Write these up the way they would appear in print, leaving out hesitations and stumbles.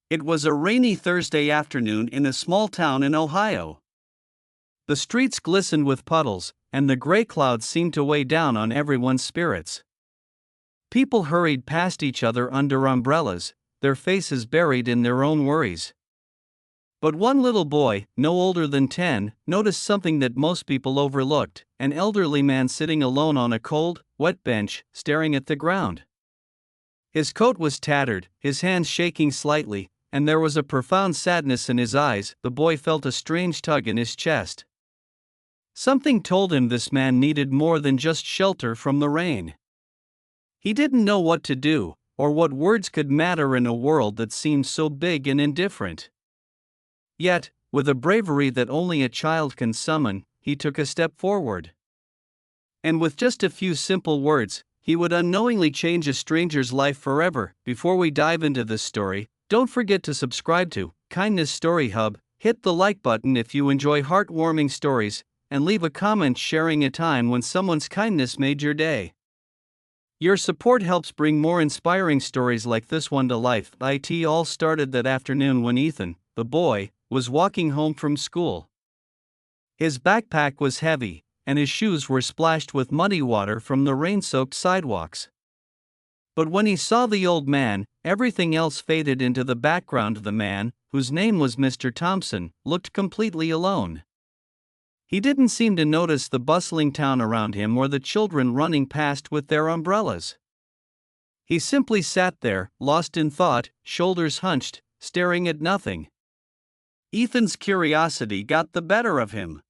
It was a rainy Thursday afternoon in a small town in Ohio. The streets glistened with puddles, and the gray clouds seemed to weigh down on everyone's spirits. People hurried past each other under umbrellas, their faces buried in their own worries. But one little boy, no older than 10, noticed something that most people overlooked: an elderly man sitting alone on a cold, wet bench, staring at the ground. His coat was tattered, his hands shaking slightly, and there was a profound sadness in his eyes. The boy felt a strange tug in his chest. Something told him this man needed more than just shelter from the rain. He didn't know what to do, or what words could matter in a world that seemed so big and indifferent. Yet, with a bravery that only a child can summon, he took a step forward. And with just a few simple words, he would unknowingly change a stranger's life forever. Before we dive into this story, don't forget to subscribe to Kindness Story Hub, hit the like button if you enjoy heartwarming stories, and leave a comment sharing a time when someone's kindness made your day. Your support helps bring more inspiring stories like this one to life. It all started that afternoon when Ethan, the boy, was walking home from school. His backpack was heavy, and his shoes were splashed with muddy water from the rain-soaked sidewalks. But when he saw the old man, everything else faded into the background. The man, whose name was Mr. Thompson, looked completely alone. He didn't seem to notice the bustling town around him or the children running past with their umbrellas. He simply sat there, lost in thought, shoulders hunched, staring at nothing. Ethan's curiosity got the better of him.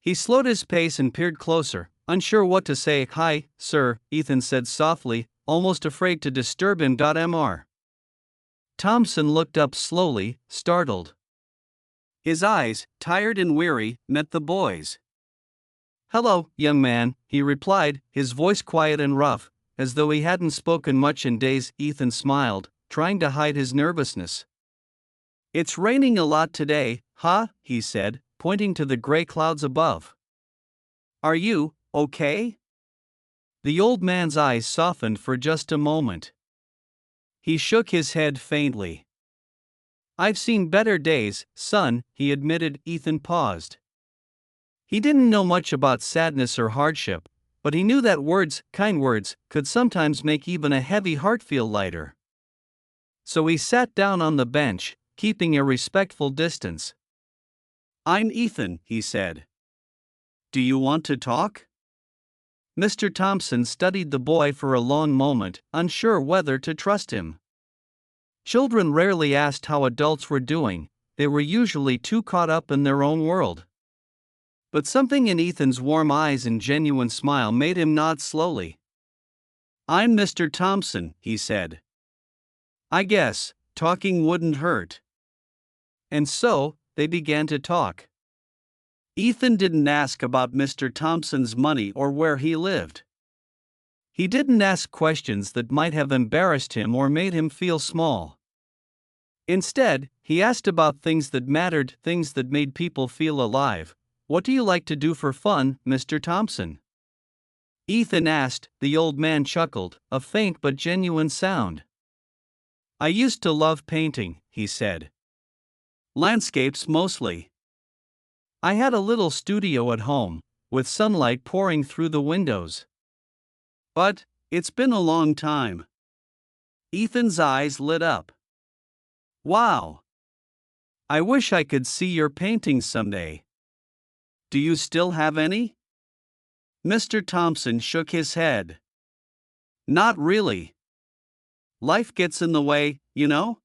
He slowed his pace and peered closer, unsure what to say. "Hi, sir," Ethan said softly, almost afraid to disturb him. Mr. Thompson looked up slowly, startled. His eyes, tired and weary, met the boy's. "Hello, young man," he replied, his voice quiet and rough, as though he hadn't spoken much in days. Ethan smiled, trying to hide his nervousness. "It's raining a lot today, huh?" he said, pointing to the gray clouds above. "Are you okay?" The old man's eyes softened for just a moment. He shook his head faintly. "I've seen better days, son," he admitted. Ethan paused. He didn't know much about sadness or hardship, but he knew that words, kind words, could sometimes make even a heavy heart feel lighter. So he sat down on the bench, keeping a respectful distance. "I'm Ethan," he said. "Do you want to talk?" Mr. Thompson studied the boy for a long moment, unsure whether to trust him. Children rarely asked how adults were doing, they were usually too caught up in their own world. But something in Ethan's warm eyes and genuine smile made him nod slowly. "I'm Mr. Thompson," he said. "I guess talking wouldn't hurt." And so, they began to talk. Ethan didn't ask about Mr. Thompson's money or where he lived. He didn't ask questions that might have embarrassed him or made him feel small. Instead, he asked about things that mattered, things that made people feel alive. "What do you like to do for fun, Mr. Thompson?" Ethan asked. The old man chuckled, a faint but genuine sound. "I used to love painting," he said. "Landscapes mostly. I had a little studio at home, with sunlight pouring through the windows. But it's been a long time." Ethan's eyes lit up. "Wow! I wish I could see your paintings someday. Do you still have any?" Mr. Thompson shook his head. "Not really. Life gets in the way, you know."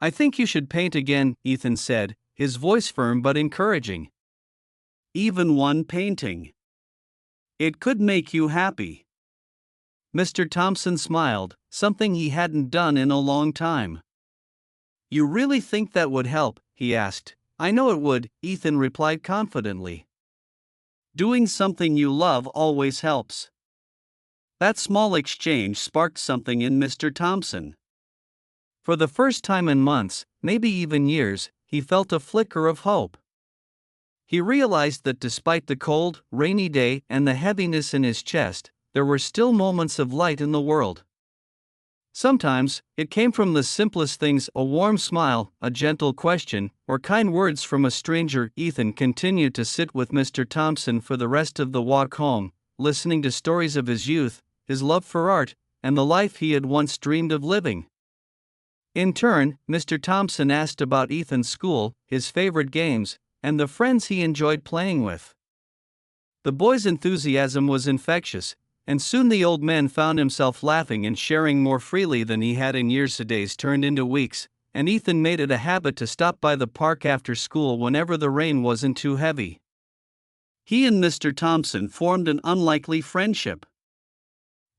"I think you should paint again," Ethan said, his voice firm but encouraging. "Even one painting. It could make you happy." Mr. Thompson smiled, something he hadn't done in a long time. "You really think that would help?" he asked. "I know it would," Ethan replied confidently. "Doing something you love always helps." That small exchange sparked something in Mr. Thompson. For the first time in months, maybe even years, he felt a flicker of hope. He realized that despite the cold, rainy day and the heaviness in his chest, there were still moments of light in the world. Sometimes, it came from the simplest things: a warm smile, a gentle question, or kind words from a stranger. Ethan continued to sit with Mr. Thompson for the rest of the walk home, listening to stories of his youth, his love for art, and the life he had once dreamed of living. In turn, Mr. Thompson asked about Ethan's school, his favorite games, and the friends he enjoyed playing with. The boy's enthusiasm was infectious, and soon the old man found himself laughing and sharing more freely than he had in years. The days turned into weeks, and Ethan made it a habit to stop by the park after school whenever the rain wasn't too heavy. He and Mr. Thompson formed an unlikely friendship.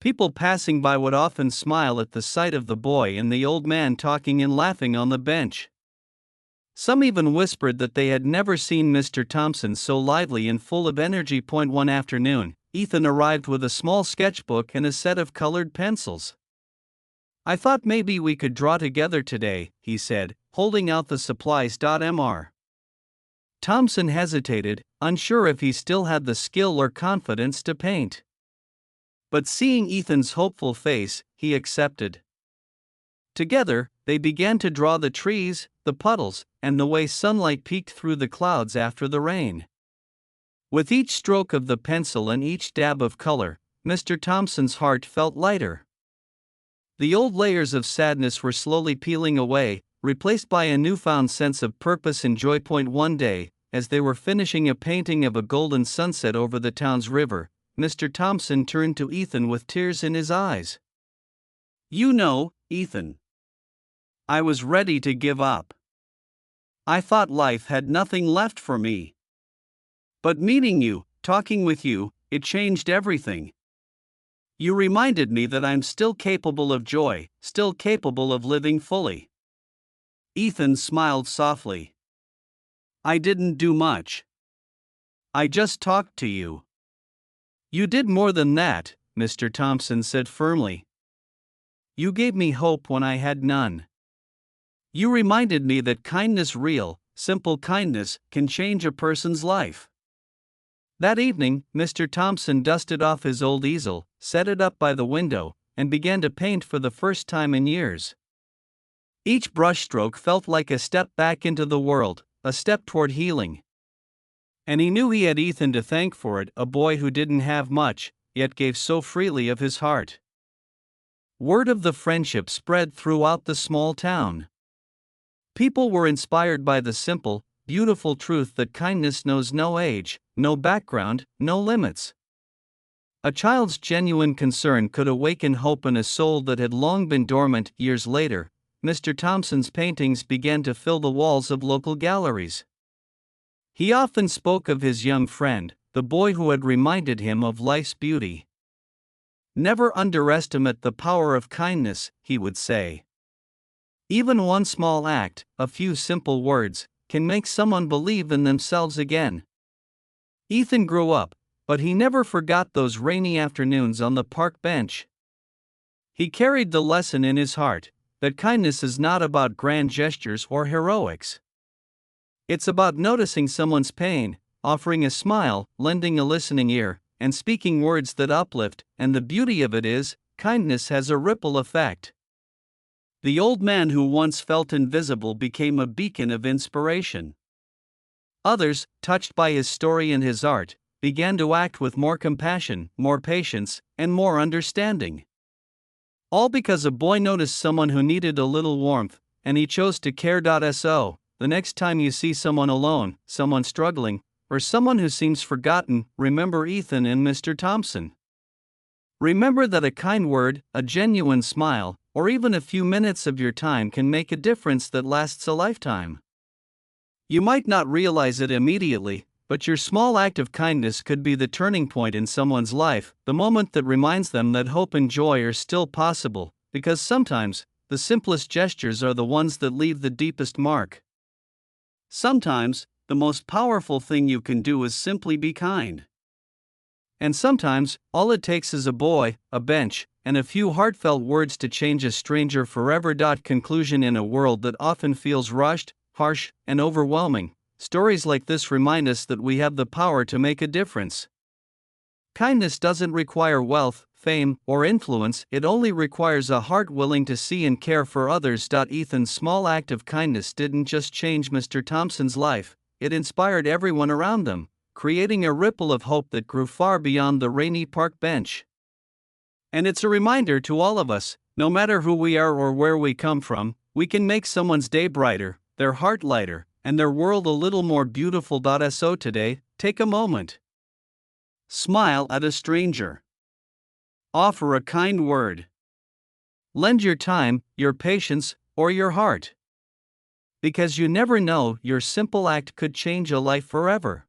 People passing by would often smile at the sight of the boy and the old man talking and laughing on the bench. Some even whispered that they had never seen Mr. Thompson so lively and full of energy. One afternoon, Ethan arrived with a small sketchbook and a set of colored pencils. "I thought maybe we could draw together today," he said, holding out the supplies. Mr. Thompson hesitated, unsure if he still had the skill or confidence to paint. But seeing Ethan's hopeful face, he accepted. Together, they began to draw the trees, the puddles, and the way sunlight peeked through the clouds after the rain. With each stroke of the pencil and each dab of color, Mr. Thompson's heart felt lighter. The old layers of sadness were slowly peeling away, replaced by a newfound sense of purpose and joy. One day, as they were finishing a painting of a golden sunset over the town's river, Mr. Thompson turned to Ethan with tears in his eyes. "You know, Ethan, I was ready to give up. I thought life had nothing left for me. But meeting you, talking with you, it changed everything. You reminded me that I'm still capable of joy, still capable of living fully." Ethan smiled softly. "I didn't do much. I just talked to you." "You did more than that," Mr. Thompson said firmly. "You gave me hope when I had none. You reminded me that kindness, real, simple kindness, can change a person's life." That evening, Mr. Thompson dusted off his old easel, set it up by the window, and began to paint for the first time in years. Each brushstroke felt like a step back into the world, a step toward healing. And he knew he had Ethan to thank for it, a boy who didn't have much, yet gave so freely of his heart. Word of the friendship spread throughout the small town. People were inspired by the simple, beautiful truth that kindness knows no age, no background, no limits. A child's genuine concern could awaken hope in a soul that had long been dormant. Years later, Mr. Thompson's paintings began to fill the walls of local galleries. He often spoke of his young friend, the boy who had reminded him of life's beauty. "Never underestimate the power of kindness," he would say. "Even one small act, a few simple words, can make someone believe in themselves again." Ethan grew up, but he never forgot those rainy afternoons on the park bench. He carried the lesson in his heart, that kindness is not about grand gestures or heroics. It's about noticing someone's pain, offering a smile, lending a listening ear, and speaking words that uplift. And the beauty of it is, kindness has a ripple effect. The old man who once felt invisible became a beacon of inspiration. Others, touched by his story and his art, began to act with more compassion, more patience, and more understanding. All because a boy noticed someone who needed a little warmth, and he chose to care. So, the next time you see someone alone, someone struggling, or someone who seems forgotten, remember Ethan and Mr. Thompson. Remember that a kind word, a genuine smile, or even a few minutes of your time can make a difference that lasts a lifetime. You might not realize it immediately, but your small act of kindness could be the turning point in someone's life, the moment that reminds them that hope and joy are still possible, because sometimes, the simplest gestures are the ones that leave the deepest mark. Sometimes, the most powerful thing you can do is simply be kind. And sometimes, all it takes is a boy, a bench, and a few heartfelt words to change a stranger forever. Conclusion: in a world that often feels rushed, harsh, and overwhelming, stories like this remind us that we have the power to make a difference. Kindness doesn't require wealth, fame, or influence, it only requires a heart willing to see and care for others. Ethan's small act of kindness didn't just change Mr. Thompson's life, it inspired everyone around them, creating a ripple of hope that grew far beyond the rainy park bench. And it's a reminder to all of us, no matter who we are or where we come from, we can make someone's day brighter, their heart lighter, and their world a little more beautiful. So today, take a moment. Smile at a stranger. Offer a kind word. Lend your time, your patience, or your heart. Because you never know, your simple act could change a life forever.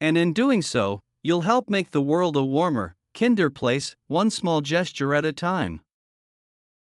And in doing so, you'll help make the world a warmer, kinder place, one small gesture at a time.